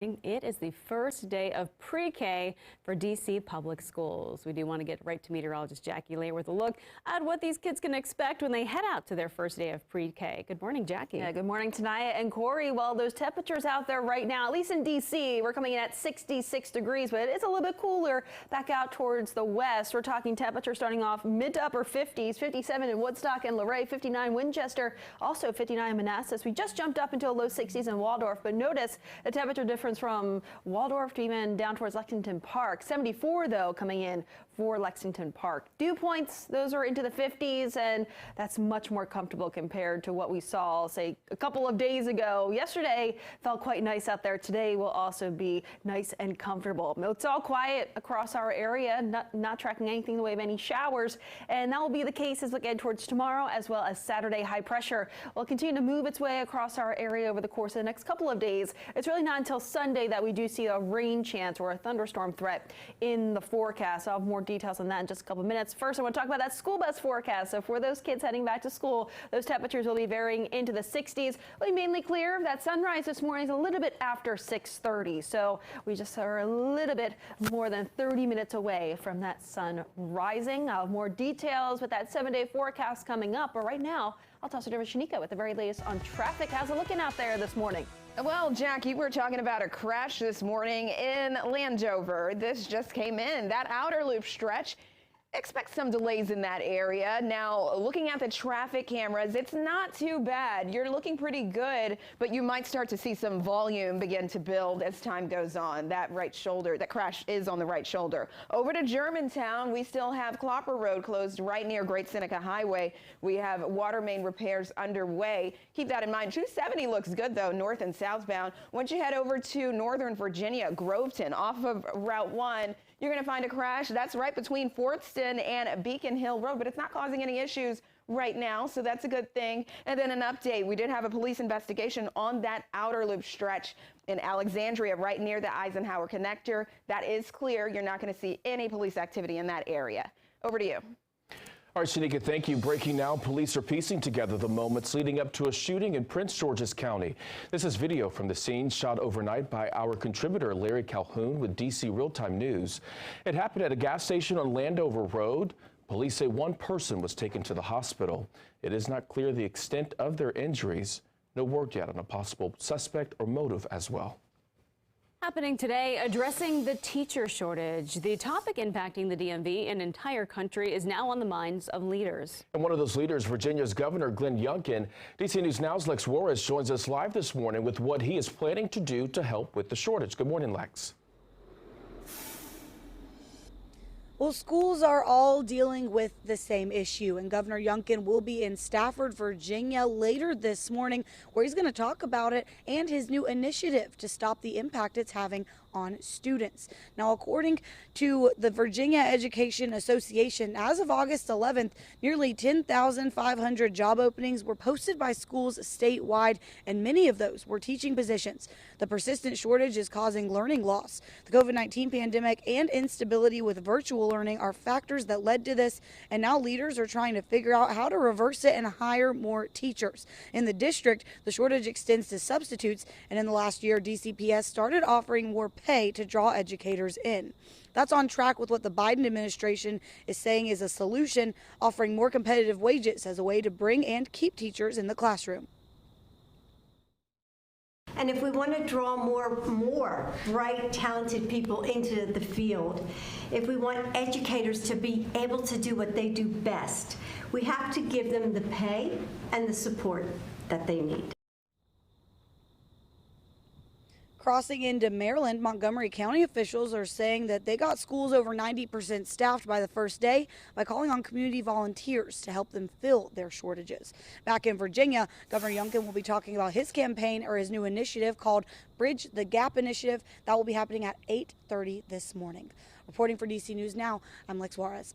It is the first day of pre-K for DC public schools. We do want to get right to meteorologist Jackie Lay with a look at what these kids can expect when they head out to their first day of pre-K. Good morning, Jackie. Yeah, good morning, Tanaya and Corey. Well, those temperatures out there right now, at least in DC, we're coming in at 66 degrees, but it's a little bit cooler back out towards the west. We're talking temperatures starting off mid to upper 50s, 57 in Woodstock and Luray, 59 Winchester, also 59 in Manassas. We just jumped up into a low 60s in Waldorf, but notice the temperature difference from Waldorf to even down towards Lexington Park. 74 though coming in for Lexington Park. Dew points, those are into the 50s, and that's much more comfortable compared to what we saw, say, a couple of days ago. Yesterday felt quite nice out there. Today will also be nice and comfortable. It's all quiet across our area, not tracking anything in the way of any showers, and that will be the case as we get towards tomorrow, as well as Saturday. High pressure will continue to move its way across our area over the course of the next couple of days. It's really not until Sunday that we do see a rain chance or a thunderstorm threat in the forecast. I'll have more details on that in just a couple of minutes. First, I want to talk about that school bus forecast. So for those kids heading back to school, those temperatures will be varying into the 60s. It'll be mainly clear. That sunrise this morning is a little bit after 6:30. So we just are a little bit more than 30 minutes away from that sun rising. I'll have more details with that 7-day forecast coming up. But right now, I'll toss it over to Shanika with the very latest on traffic. How's it looking out there this morning? Well, Jackie, we're talking about a crash this morning in Landover. This just came in. That outer loop stretch. Expect some delays in that area. Now, looking at the traffic cameras, it's not too bad. You're looking pretty good, but you might start to see some volume begin to build as time goes on. That right shoulder, that crash is on the right shoulder. Over to Germantown, we still have Clopper Road closed right near Great Seneca Highway. We have water main repairs underway. Keep that in mind. 270 looks good, though, north and southbound. Once you head over to Northern Virginia, Groveton, off of Route 1, you're going to find a crash. That's right between Fortston and Beacon Hill Road, but it's not causing any issues right now, so that's a good thing. And then an update. We did have a police investigation on that outer loop stretch in Alexandria, right near the Eisenhower connector. That is clear. You're not going to see any police activity in that area. Over to you. All right, Shanika, thank you. Breaking now, police are piecing together the moments leading up to a shooting in Prince George's County. This is video from the scene shot overnight by our contributor Larry Calhoun with DC Real-Time News. It happened at a gas station on Landover Road. Police say one person was taken to the hospital. It is not clear the extent of their injuries. No word yet on a possible suspect or motive as well. Happening today, addressing the teacher shortage. The topic impacting the DMV and entire country is now on the minds of leaders. And one of those leaders, Virginia's Governor Glenn Youngkin. DC News Now's Lex Juarez joins us live this morning with what he is planning to do to help with the shortage. Good morning, Lex. Well, schools are all dealing with the same issue, and Governor Youngkin will be in Stafford, Virginia later this morning, where he's going to talk about it and his new initiative to stop the impact it's having on students. Now, according to the Virginia Education Association, as of August 11th, nearly 10,500 job openings were posted by schools statewide, and many of those were teaching positions. The persistent shortage is causing learning loss. The COVID-19 pandemic and instability with virtual learning are factors that led to this, and now leaders are trying to figure out how to reverse it and hire more teachers. In the district, the shortage extends to substitutes, and in the last year, DCPS started offering more pay to draw educators in. That's on track with what the Biden administration is saying is a solution, offering more competitive wages as a way to bring and keep teachers in the classroom. And if we want to draw more bright, talented people into the field, if we want educators to be able to do what they do best, we have to give them the pay and the support that they need. Crossing into Maryland, Montgomery County officials are saying that they got schools over 90% staffed by the first day by calling on community volunteers to help them fill their shortages. Back in Virginia, Governor Youngkin will be talking about his campaign or his new initiative called Bridge the Gap Initiative. That will be happening at 8:30 this morning. Reporting for DC News Now, I'm Lex Juarez.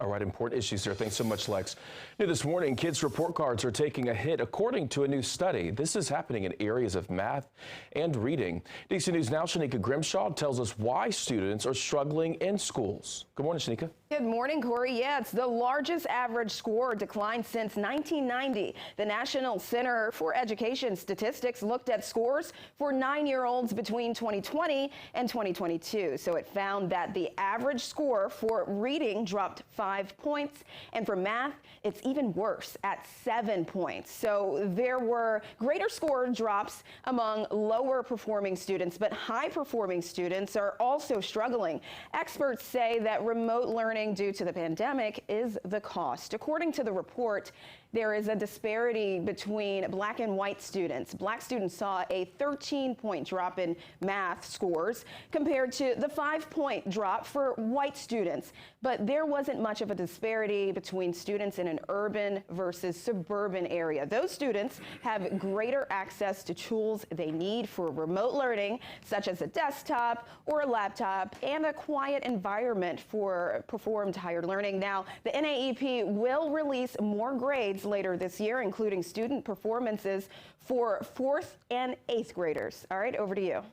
All right, important issues there. Thanks so much, Lex. New this morning, kids' report cards are taking a hit according to a new study. This is happening in areas of math and reading. DC News Now, Shanika Grimshaw tells us why students are struggling in schools. Good morning, Shanika. Good morning, Corey. Yeah, it's the largest average score decline since 1990. The National Center for Education Statistics looked at scores for 9-year-olds between 2020 and 2022. So it found that the average score for reading dropped 5 points, and for math, it's even worse at 7 points. So there were greater score drops among lower performing students, but high performing students are also struggling. Experts say that remote learning due to the pandemic is the cost. According to the report, there is a disparity between black and white students. Black students saw a 13-point drop in math scores compared to the 5-point drop for white students. But there wasn't much of a disparity between students in an urban versus suburban area. Those students have greater access to tools they need for remote learning, such as a desktop or a laptop, and a quiet environment for performed higher learning. Now, the NAEP will release more grades later this year, including student performances for 4th and 8th graders. All right, over to you. All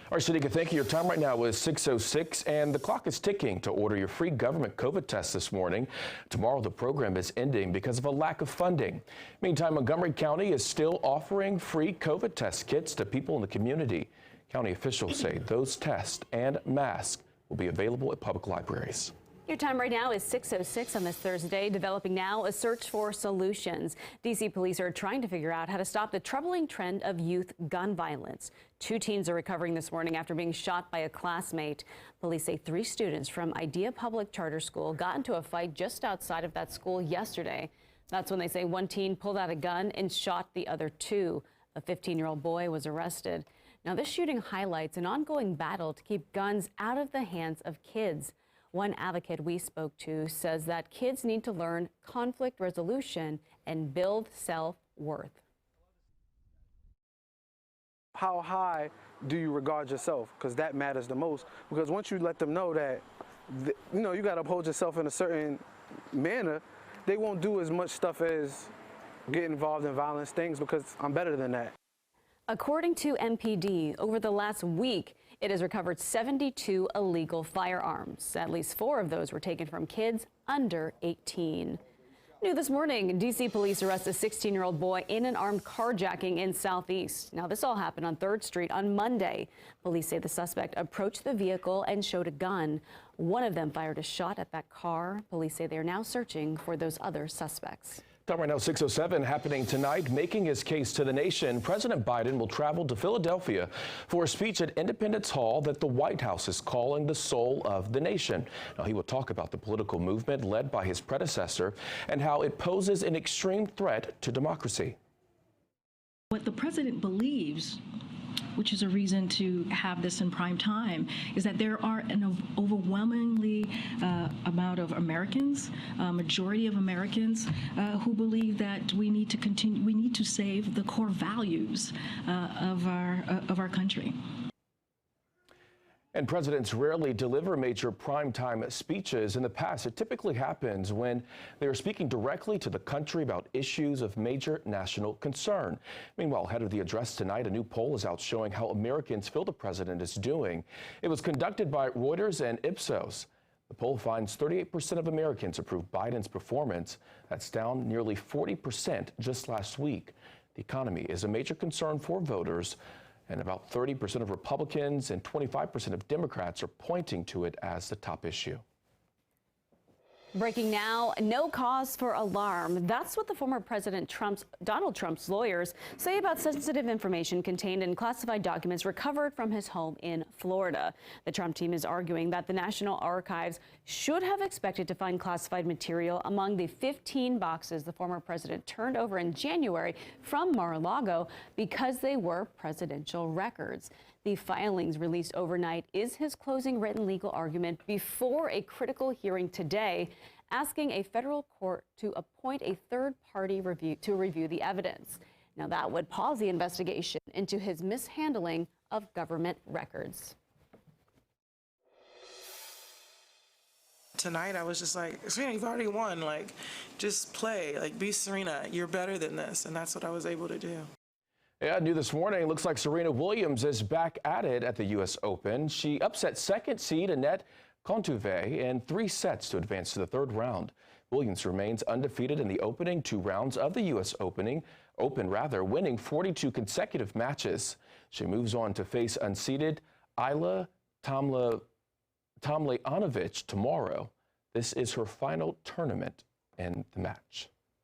right, Shanika, thank you. Your time right now is 6:06, and the clock is ticking to order your free government COVID test this morning. Tomorrow, the program is ending because of a lack of funding. Meantime, Montgomery County is still offering free COVID test kits to people in the community. County officials say those tests and masks will be available at public libraries. Your time right now is 6:06 on this Thursday. Developing now, a search for solutions. D.C. police are trying to figure out how to stop the troubling trend of youth gun violence. 2 teens are recovering this morning after being shot by a classmate. Police say 3 students from Idea Public Charter School got into a fight just outside of that school yesterday. That's when they say 1 teen pulled out a gun and shot the other 2. A 15-year-old boy was arrested. Now, this shooting highlights an ongoing battle to keep guns out of the hands of kids. One advocate we spoke to says that kids need to learn conflict resolution and build self-worth. How high do you regard yourself? Because that matters the most. Because once you let them know that, you got to uphold yourself in a certain manner, they won't do as much stuff as get involved in violence things because I'm better than that. According to MPD, over the last week, it has recovered 72 illegal firearms. At least 4 of those were taken from kids under 18. New this morning, D.C. police arrest a 16-year-old boy in an armed carjacking in Southeast. Now, this all happened on 3rd Street on Monday. Police say the suspect approached the vehicle and showed a gun. One of them fired a shot at that car. Police say they are now searching for those other suspects. Time right now, 6:07, happening tonight, making his case to the nation. President Biden will travel to Philadelphia for a speech at Independence Hall that the White House is calling the soul of the nation. Now, he will talk about the political movement led by his predecessor and how it poses an extreme threat to democracy. What the president believes, which is a reason to have this in prime time, is that there are an overwhelmingly amount of Americans, majority of Americans, who believe that we need to continue, we need to save the core values of our country. And presidents rarely deliver major primetime speeches. In the past, it typically happens when they are speaking directly to the country about issues of major national concern. Meanwhile, ahead of the address tonight, a new poll is out showing how Americans feel the president is doing. It was conducted by Reuters and Ipsos. The poll finds 38% of Americans approve Biden's performance. That's down nearly 40% just last week. The economy is a major concern for voters, and about 30% of Republicans and 25% of Democrats are pointing to it as the top issue. Breaking now, no cause for alarm. That's what the former President Donald Trump's lawyers say about sensitive information contained in classified documents recovered from his home in Florida. The Trump team is arguing that the National Archives should have expected to find classified material among the 15 boxes the former president turned over in January from Mar-a-Lago because they were presidential records. The filings released overnight is his closing written legal argument before a critical hearing today, asking a federal court to appoint a third-party to review the evidence. Now, that would pause the investigation into his mishandling of government records. tonight I was just like, Serena, you've already won. Like, just play. Like, be Serena. You're better than this. And that's what I was able to do. Yeah, new this morning, looks like Serena Williams is back at it at the U.S. Open. She upset second seed Anett Kontaveit in 3 sets to advance to the 3rd round. Williams remains undefeated in the opening 2 rounds of the U.S. Open, winning 42 consecutive matches. She moves on to face unseeded Ajla Tomljanovic tomorrow. This is her final tournament in the match.